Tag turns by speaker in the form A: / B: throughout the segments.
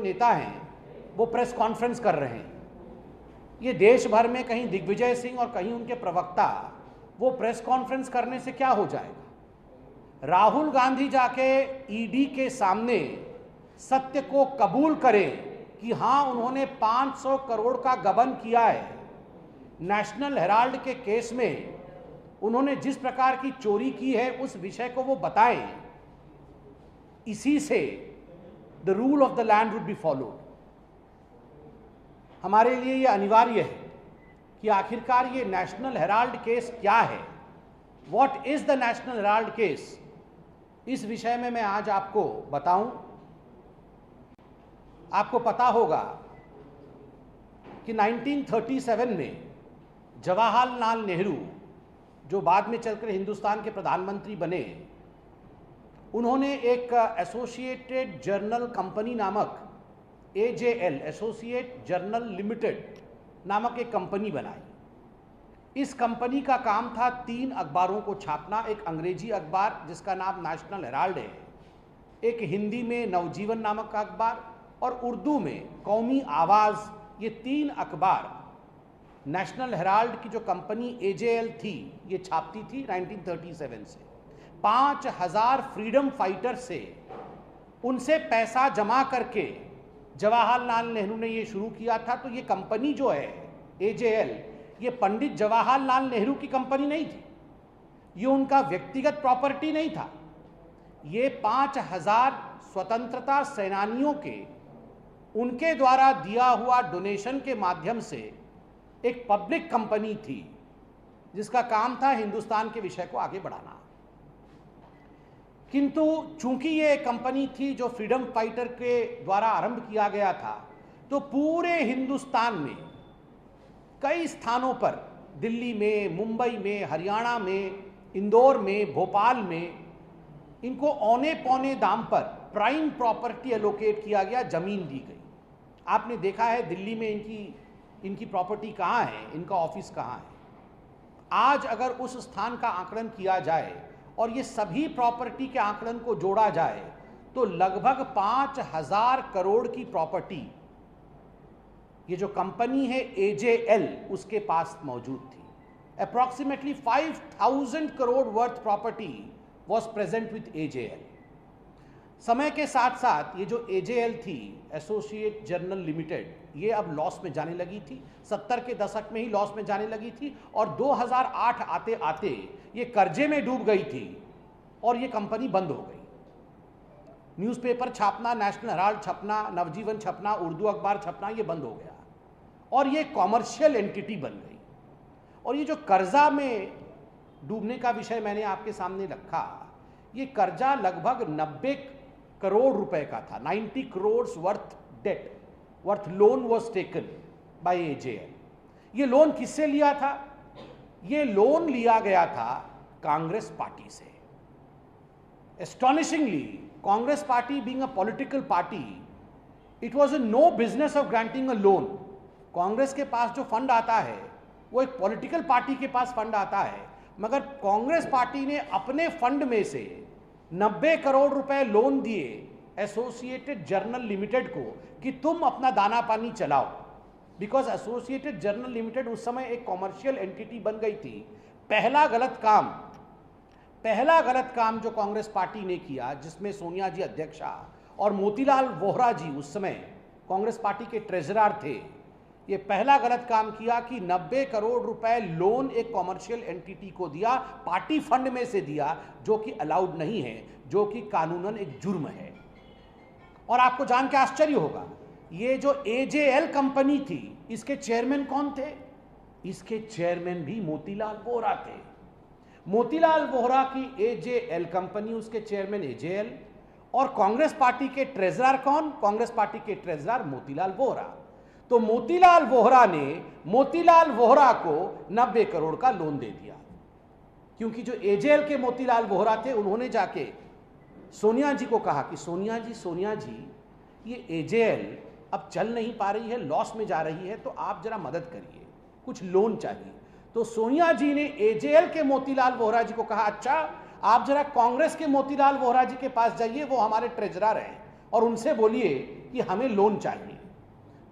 A: नेता हैं वो प्रेस कॉन्फ्रेंस कर रहे हैं। ये देश भर में कहीं दिग्विजय सिंह और कहीं उनके प्रवक्ता वो प्रेस कॉन्फ्रेंस करने से क्या हो जाएगा। राहुल गांधी जाके ईडी के सामने सत्य को कबूल करें कि हाँ उन्होंने 500 करोड़ का गबन किया है। नेशनल हेराल्ड के केस में उन्होंने जिस प्रकार की चोरी की है उस विषय को वो बताएं। इसी से the rule of the land would be followed. हमारे लिए ये अनिवार्य है कि आखिरकार ये नेशनल हेराल्ड केस क्या है, what is the national Herald case. इस विषय में मैं आज आपको बताऊं। आपको पता होगा कि 1937 में जवाहरलाल नेहरू, जो बाद में चलकर हिंदुस्तान के प्रधानमंत्री बने, उन्होंने एक एसोसिएटेड जर्नल कंपनी नामक AJL, एसोसिएट जर्नल लिमिटेड नामक एक कंपनी बनाई। इस कंपनी का काम था 3 अखबारों को छापना। एक अंग्रेजी अखबार जिसका नाम नेशनल हेराल्ड है, एक हिंदी में नवजीवन नामक का अखबार और उर्दू में कौमी आवाज़। ये 3 अखबार नेशनल हेराल्ड की जो कंपनी AJL थी ये छापती थी 1937 से। 5000 फ्रीडम फाइटर से उनसे पैसा जमा करके जवाहरलाल नेहरू ने ये शुरू किया था। तो ये कंपनी जो है AJL, ये पंडित जवाहरलाल नेहरू की कंपनी नहीं थी, ये उनका व्यक्तिगत प्रॉपर्टी नहीं था। ये 5000 स्वतंत्रता सेनानियों के उनके द्वारा दिया हुआ डोनेशन के माध्यम से एक पब्लिक कंपनी थी जिसका काम था हिंदुस्तान के विषय को आगे बढ़ाना। किंतु चूंकि ये कंपनी थी जो फ्रीडम फाइटर के द्वारा आरंभ किया गया था, तो पूरे हिंदुस्तान में कई स्थानों पर, दिल्ली में, मुंबई में, हरियाणा में, इंदौर में, भोपाल में, इनको औने पौने दाम पर प्राइम प्रॉपर्टी एलोकेट किया गया, जमीन दी गई। आपने देखा है दिल्ली में इनकी प्रॉपर्टी कहाँ है, इनका ऑफिस कहाँ है। आज अगर उस स्थान का आंकलन किया जाए और ये सभी प्रॉपर्टी के आंकलन को जोड़ा जाए तो लगभग 5000 करोड़ की प्रॉपर्टी ये जो कंपनी है AJL उसके पास मौजूद थी। Approximately 5000 crore worth property was present with AJL। समय के साथ साथ ये जो AJL थी, एसोसिएट जर्नल लिमिटेड, ये अब लॉस में जाने लगी थी। 70 के दशक में ही लॉस में जाने लगी थी और 2008 आते आते ये कर्जे में डूब गई थी और ये कंपनी बंद हो गई। न्यूज़पेपर छापना, नेशनल हेराल्ड छपना, नवजीवन छपना, उर्दू अखबार छपना, ये बंद हो गया और ये कॉमर्शियल एंटिटी बन गई। और ये जो कर्जा में डूबने का विषय मैंने आपके सामने रखा, ये कर्जा लगभग 90 करोड़ रुपए का था। 90 crore worth loan was taken by AJL। ये लोन किससे लिया था? ये लोन लिया गया था कांग्रेस पार्टी से। Astonishingly, Congress party being a political party, it was no business of granting a loan. Congress के पास जो फंड आता है वो एक पॉलिटिकल पार्टी के पास फंड आता है, मगर कांग्रेस पार्टी ने अपने फंड में से 90 करोड़ रुपए लोन दिए एसोसिएटेड जर्नल लिमिटेड को कि तुम अपना दाना पानी चलाओ। बिकॉज एसोसिएटेड जर्नल लिमिटेड उस समय एक कॉमर्शियल एंटिटी बन गई थी। पहला गलत काम जो कांग्रेस पार्टी ने किया, जिसमें सोनिया जी अध्यक्षा और मोतीलाल वोहरा जी उस समय कांग्रेस पार्टी के ट्रेजरर थे, ये पहला गलत काम किया कि 90 करोड़ रुपए लोन एक कॉमर्शियल एंटिटी को दिया, पार्टी फंड में से दिया, जो कि अलाउड नहीं है, जो कि कानूनन एक जुर्म है। और आपको जान के आश्चर्य होगा, ये जो AJL कंपनी थी, इसके चेयरमैन कौन थे? इसके चेयरमैन भी मोतीलाल वोहरा थे। मोतीलाल वोहरा की AJL कंपनी, उसके चेयरमैन AJL, और कांग्रेस पार्टी के ट्रेजरर कौन? कांग्रेस पार्टी के ट्रेजरर मोतीलाल वोहरा। तो मोतीलाल वोहरा ने मोतीलाल वोहरा को 90 करोड़ का लोन दे दिया, क्योंकि जो AJL के मोतीलाल वोहरा थे, उन्होंने जाके सोनिया जी को कहा कि सोनिया जी ये AJL अब चल नहीं पा रही है, लॉस में जा रही है, तो आप जरा मदद करिए, कुछ लोन चाहिए। तो सोनिया जी ने AJL के मोतीलाल वोहरा जी को कहा, अच्छा आप जरा कांग्रेस के मोतीलाल वोहरा जी के पास जाइए, वो हमारे ट्रेजरर हैं, और उनसे बोलिए कि हमें लोन चाहिए।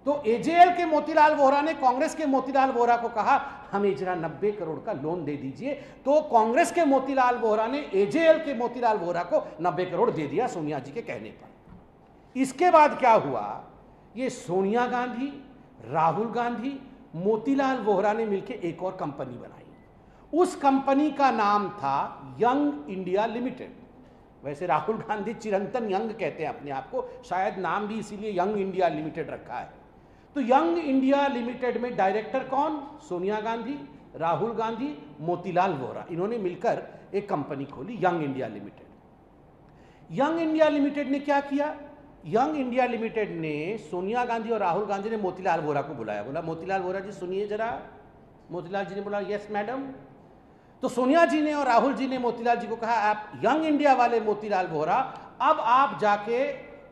A: तो एजेएल के मोतीलाल वोहरा ने कांग्रेस के मोतीलाल वोहरा को कहा हमें जरा 90 करोड़ का लोन दे दीजिए। तो कांग्रेस के मोतीलाल वोहरा ने एजेएल के मोतीलाल वोहरा को 90 करोड़ दे दिया सोनिया जी के कहने पर। इसके बाद क्या हुआ, ये सोनिया गांधी, राहुल गांधी, मोतीलाल वोहरा ने मिलकर एक और कंपनी बनाई। उस कंपनी का नाम था यंग इंडिया लिमिटेड। वैसे राहुल गांधी चिरंतन यंग कहते हैं अपने आप को, शायद नाम भी इसीलिए यंग इंडिया लिमिटेड रखा है। तो यंग इंडिया लिमिटेड में डायरेक्टर कौन? सोनिया गांधी, राहुल गांधी, मोतीलाल वोहरा, इन्होंने मिलकर एक कंपनी खोली young India limited. Young India limited ने क्या किया? यंग इंडिया लिमिटेड ने सोनिया गांधी और राहुल गांधी ने मोतीलाल वोहरा को बुलाया, बोला मोतीलाल वोहरा जी सुनिए जरा। मोतीलाल जी ने बोला यस मैडम। तो सोनिया जी ने और राहुल जी ने मोतीलाल जी को कहा आप यंग इंडिया वाले मोतीलाल वोहरा, अब आप जाके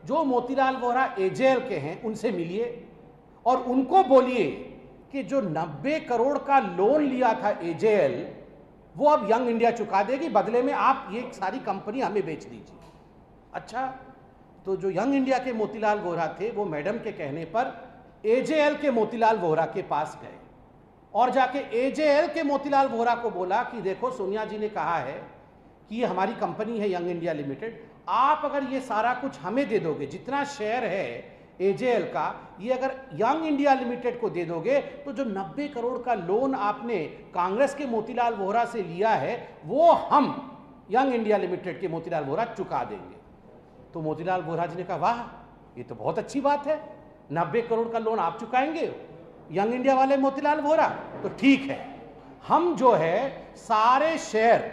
A: जो मोतीलाल वोहरा एजेएल के हैं उनसे मिलिए और उनको बोलिए कि जो 90 करोड़ का लोन लिया था एजेएल वो अब यंग इंडिया चुका देगी, बदले में आप ये सारी कंपनी हमें बेच दीजिए। अच्छा, तो जो यंग इंडिया के मोतीलाल वोहरा थे वो मैडम के कहने पर एजेएल के मोतीलाल वोहरा के पास गए और जाके एजेएल के मोतीलाल वोहरा को बोला कि देखो सोनिया जी ने कहा है कि ये हमारी कंपनी है यंग इंडिया लिमिटेड, आप अगर ये सारा कुछ हमें दे दोगे, जितना शेयर है एजेएल का ये अगर यंग इंडिया लिमिटेड को दे दोगे तो जो 90 करोड़ का लोन आपने कांग्रेस के मोतीलाल वोहरा से लिया है वो हम यंग इंडिया लिमिटेड के मोतीलाल वोहरा चुका देंगे। तो मोतीलाल वोहरा जी ने कहा वाह ये तो बहुत अच्छी बात है, 90 करोड़ का लोन आप चुकाएंगे यंग इंडिया वाले मोतीलाल वोहरा, तो ठीक है हम जो है सारे शेयर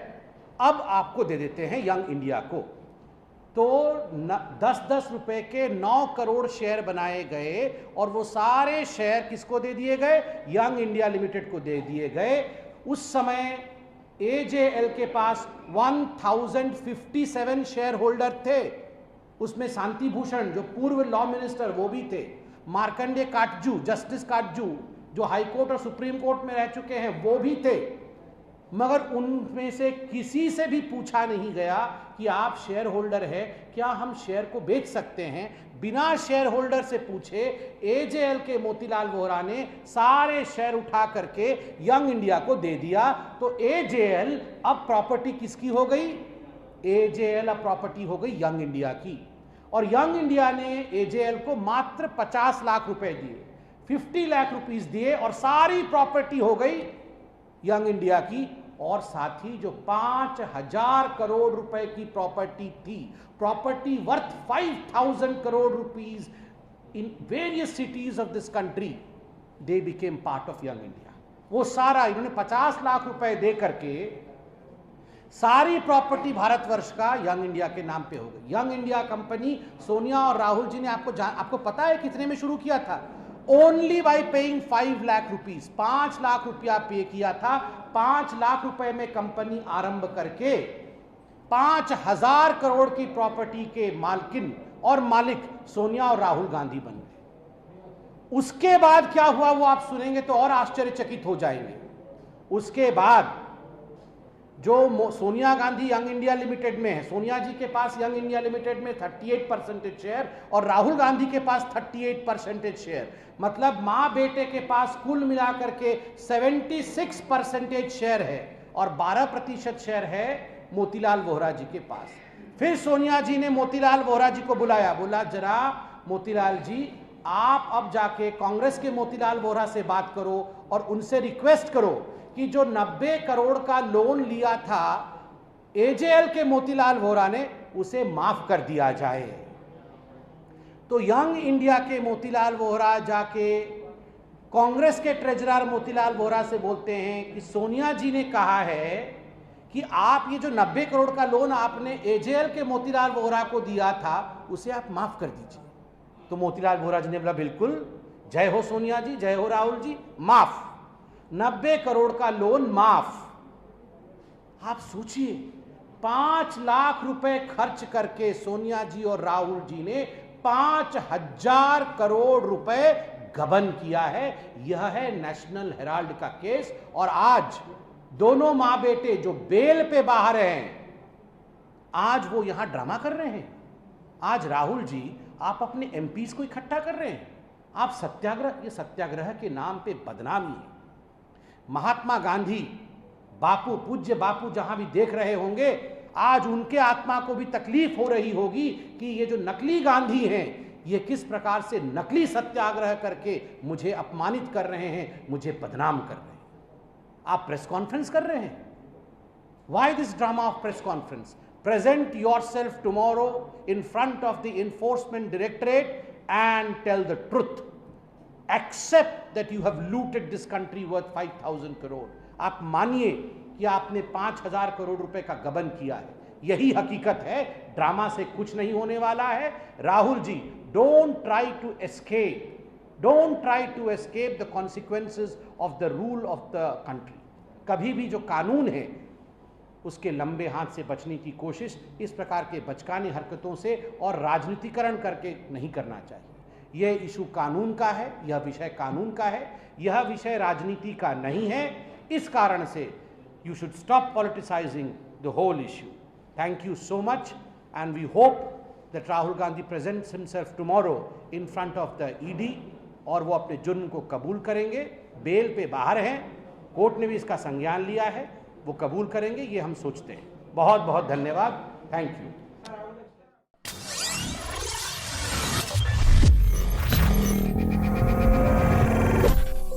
A: अब आपको दे देते हैं यंग इंडिया को। तो 10-10 रुपए के 9 करोड़ शेयर बनाए गए और वो सारे शेयर किसको दे दिए गए? यंग इंडिया लिमिटेड को दे दिए गए। उस समय एजेएल के पास 1057 शेयर होल्डर थे, उसमें शांति भूषण जो पूर्व लॉ मिनिस्टर वो भी थे, मार्कंडे काटजू, जस्टिस काटजू जो हाईकोर्ट और सुप्रीम कोर्ट में रह चुके हैं वो भी थे, मगर उनमें से किसी से भी पूछा नहीं गया कि आप शेयर होल्डर है, क्या हम शेयर को बेच सकते हैं। बिना शेयर होल्डर से पूछे एजेएल के मोतीलाल वोहरा ने सारे शेयर उठा करके यंग इंडिया को दे दिया। तो एजेएल अब प्रॉपर्टी किसकी हो गई? एजेएल अब प्रॉपर्टी हो गई यंग इंडिया की। और यंग इंडिया ने एजेएल को मात्र 50 लाख रुपए दिए, 50 लाख रुपीस दिए और सारी प्रॉपर्टी हो गई यंग इंडिया की। और साथ ही जो 5000 करोड़ रुपए की प्रॉपर्टी थी, property worth 5000 crore rupees in various cities of this country, they became part of young India. वो सारा इन्होंने 50 लाख रुपए दे करके सारी प्रॉपर्टी भारतवर्ष का यंग इंडिया के नाम पे हो गई। यंग इंडिया कंपनी सोनिया और राहुल जी ने आपको पता है कितने में शुरू किया था? Only by paying 5 lakh rupees, 5 lakh रुपया पे किया था। 5 लाख रुपए में कंपनी आरंभ करके 5000 करोड़ की प्रॉपर्टी के मालकिन और मालिक सोनिया और राहुल गांधी बन गए। उसके बाद क्या हुआ वो आप सुनेंगे तो और आश्चर्यचकित हो जाएंगे। उसके बाद जो Sonia Gandhi young India limited में है, सोनिया जी के पास यंग इंडिया लिमिटेड में 38% शेयर और राहुल गांधी के पास 38% शेयर, मतलब मां बेटे के पास कुल मिलाकर के 76% शेयर है और 12% शेयर है मोतीलाल वोहरा जी के पास। फिर सोनिया जी ने मोतीलाल वोहरा जी को बुलाया, बोला जरा मोतीलाल जी आप अब जाके कांग्रेस के मोतीलाल वोहरा से बात करो और उनसे रिक्वेस्ट करो कि जो 90 करोड़ का लोन लिया था एजेएल के मोतीलाल वोहरा ने उसे माफ कर दिया जाए। तो यंग इंडिया के मोतीलाल वोहरा जाके कांग्रेस के ट्रेजरर मोतीलाल वोहरा से बोलते हैं कि सोनिया जी ने कहा है कि आप ये जो 90 करोड़ का लोन आपने एजेएल के मोतीलाल वोहरा को दिया था उसे आप माफ कर दीजिए। तो मोतीलाल वोहरा जी ने बोला बिल्कुल, जय हो सोनिया जी, जय हो राहुल जी, माफ, 90 करोड़ का लोन माफ। आप सोचिए 5 लाख रुपए खर्च करके सोनिया जी और राहुल जी ने 5000 करोड़ रुपए गबन किया है। यह है नेशनल हेराल्ड का केस। और आज दोनों मां बेटे जो बेल पे बाहर हैं, आज वो यहां ड्रामा कर रहे हैं। आज राहुल जी आप अपने एमपीज को इकट्ठा कर रहे हैं। आप सत्याग्रह, ये सत्याग्रह के नाम पे बदनामी है। महात्मा गांधी, बापू, पूज्य बापू जहां भी देख रहे होंगे, आज उनके आत्मा को भी तकलीफ हो रही होगी कि ये जो नकली गांधी हैं, ये किस प्रकार से नकली सत्याग्रह करके मुझे अपमानित कर रहे हैं, मुझे बदनाम कर रहे हैं। आप प्रेस कॉन्फ्रेंस कर रहे हैं। Why this drama of press conference? Present yourself tomorrow in front of the Enforcement Directorate and tell the truth. Accept that you have looted this country worth 5,000 crore. आप मानिए कि आपने 5,000 करोड़ रुपए का गबन किया है। यही हकीकत है। ड्रामा से कुछ नहीं होने वाला है। Rahul ji, don't try to escape. Don't try to escape the consequences of the rule of the country. कभी भी जो कानून है उसके लंबे हाथ से बचने की कोशिश इस प्रकार के बचकानी हरकतों से और राजनीतिकरण करके नहीं करना चाहिए। यह इशू कानून का है, यह विषय कानून का है, यह विषय राजनीति का नहीं है। इस कारण से you should stop politicising the whole issue. Thank you so much and we hope that Rahul Gandhi presents himself tomorrow in front of the ED और वो अपने जुर्म को कबूल करेंगे। बेल पे बाहर हैं, कोर्ट ने भी इसका संज्ञान लिया है, वो कबूल करेंगे, ये हम सोचते हैं। बहुत बहुत धन्यवाद। Thank you.